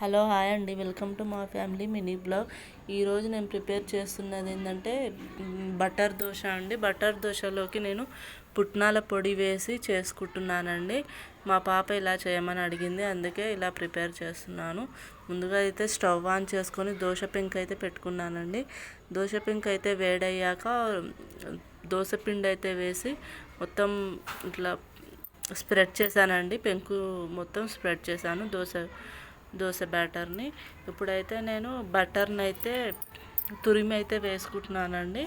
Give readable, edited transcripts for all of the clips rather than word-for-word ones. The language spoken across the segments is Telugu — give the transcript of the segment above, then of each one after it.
హలో హాయ్ అండి, వెల్కమ్ టు మా ఫ్యామిలీ మినీ బ్లాగ్. ఈరోజు నేను ప్రిపేర్ చేస్తున్నది ఏంటంటే బటర్ దోశ అండి. బటర్ దోశలోకి నేను పుట్నాల పొడి వేసి చేసుకుంటున్నానండి. మా పాప ఇలా చేయమని అడిగింది, అందుకే ఇలా ప్రిపేర్ చేస్తున్నాను. ముందుగా అయితే స్టవ్ ఆన్ చేసుకొని దోశ పెంకు అయితే పెట్టుకున్నానండి. దోశ పెంకు అయితే వేడయ్యాక దోశ పిండి అయితే వేసి మొత్తం ఇట్లా స్ప్రెడ్ చేశానండి. పెంకు మొత్తం స్ప్రెడ్ చేశాను దోశ బ్యాటర్ని. ఇప్పుడైతే నేను బటర్ని అయితే తురిమి అయితే వేసుకుంటున్నానండి.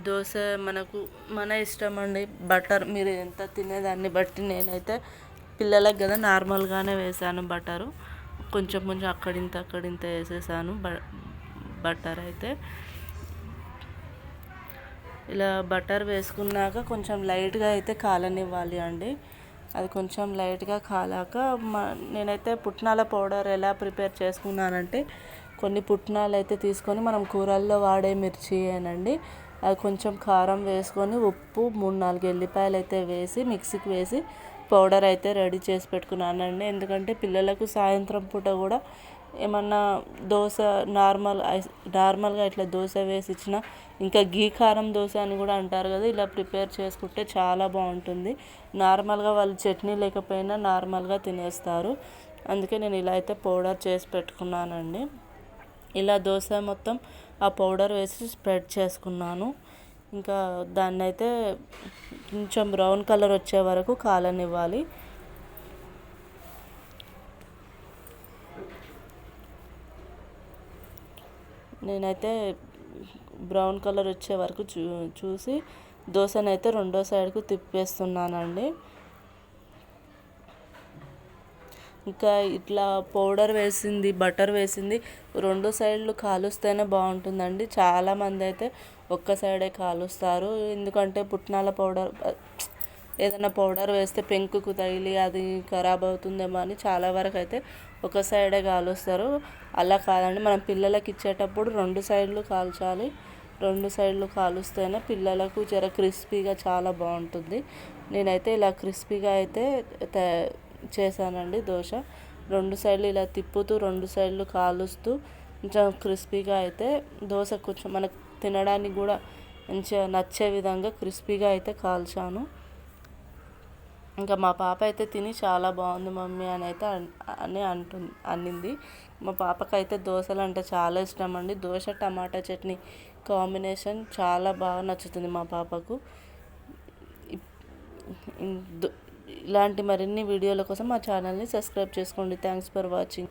దోశ మన ఇష్టం అండి. బటర్ మీరు ఎంత తినేదాన్ని బట్టి, నేనైతే పిల్లలకు కదా నార్మల్గానే వేసాను. బటరు కొంచెం అక్కడింత వేసేసాను. బటర్ అయితే ఇలా బటర్ వేసుకున్నాక కొంచెం లైట్గా అయితే కాలనివ్వాలి అండి. అది కొంచెం లైట్గా కాలాక నేనైతే పుట్నాల పౌడర్ ఎలా ప్రిపేర్ చేసుకున్నానంటే, కొన్ని పుట్నాలు అయితే తీసుకొని మనం కూరల్లో వాడే మిర్చి అనండి, అది కొంచెం కారం వేసుకొని ఉప్పు 3-4 ఎల్లిపాయలు అయితే వేసి మిక్సీకి వేసి పౌడర్ అయితే రెడీ చేసి పెట్టుకున్నానండి. ఎందుకంటే పిల్లలకు సాయంత్రం పూట కూడా ఏమన్నా దోశ నార్మల్గా ఇట్లా దోశ వేసి ఇచ్చిన, ఇంకా గీ కారం దోశ అని కూడా అంటారు కదా, ఇలా ప్రిపేర్ చేసుకుంటే చాలా బాగుంటుంది. నార్మల్గా వాళ్ళు చట్నీ లేకపోయినా నార్మల్గా తినేస్తారు. అందుకే నేను ఇలా అయితే పౌడర్ చేసి పెట్టుకున్నానండి. ఇలా దోశ మొత్తం ఆ పౌడర్ వేసి స్ప్రెడ్ చేసుకున్నాను. ఇంకా దాన్ని అయితే కొంచెం బ్రౌన్ కలర్ వచ్చే వరకు కాలనివ్వాలి. నేనైతే బ్రౌన్ కలర్ వచ్చే వరకు చూసి దోశనైతే రెండో సైడ్కు తిప్పేస్తున్నానండి. ఇంకా ఇట్లా పౌడర్ వేసింది, బటర్ వేసింది రెండు సైడ్లు కాలుస్తేనే బాగుంటుందండి. చాలామంది అయితే ఒక్క సైడే కాలుస్తారు. ఎందుకంటే పుట్నాల పౌడర్ ఏదైనా పౌడర్ వేస్తే పెంకుకు తగిలి అది ఖరాబ్ అవుతుందేమో అని చాలా వరకు అయితే ఒక సైడే కాలుస్తారు. అలా కాదండి, మనం పిల్లలకి ఇచ్చేటప్పుడు రెండు సైడ్లు కాల్చాలి. రెండు సైడ్లు కాలుస్తేనే పిల్లలకు జర క్రిస్పీగా చాలా బాగుంటుంది. నేనైతే ఇలా క్రిస్పీగా అయితే చేశానండి దోశ. రెండు సైడ్లు ఇలా తిప్పుతూ రెండు సైడ్లు కాలుస్తూ కొంచెం క్రిస్పీగా అయితే దోశ కొంచెం మనకు తినడానికి కూడా మంచిగా నచ్చే విధంగా క్రిస్పీగా అయితే కాల్చాను. ఇంకా మా పాప అయితే తిని చాలా బాగుంది మమ్మీ అని అయితే అనింది. మా పాపకైతే దోశలు అంటే చాలా ఇష్టం అండి. దోశ టమాటా చట్నీ కాంబినేషన్ చాలా బాగా నచ్చుతుంది మా పాపకు. ఇలాంటి మరిన్ని వీడియోల కోసం మా ఛానల్ని సబ్స్క్రైబ్ చేసుకోండి. Thanks for watching.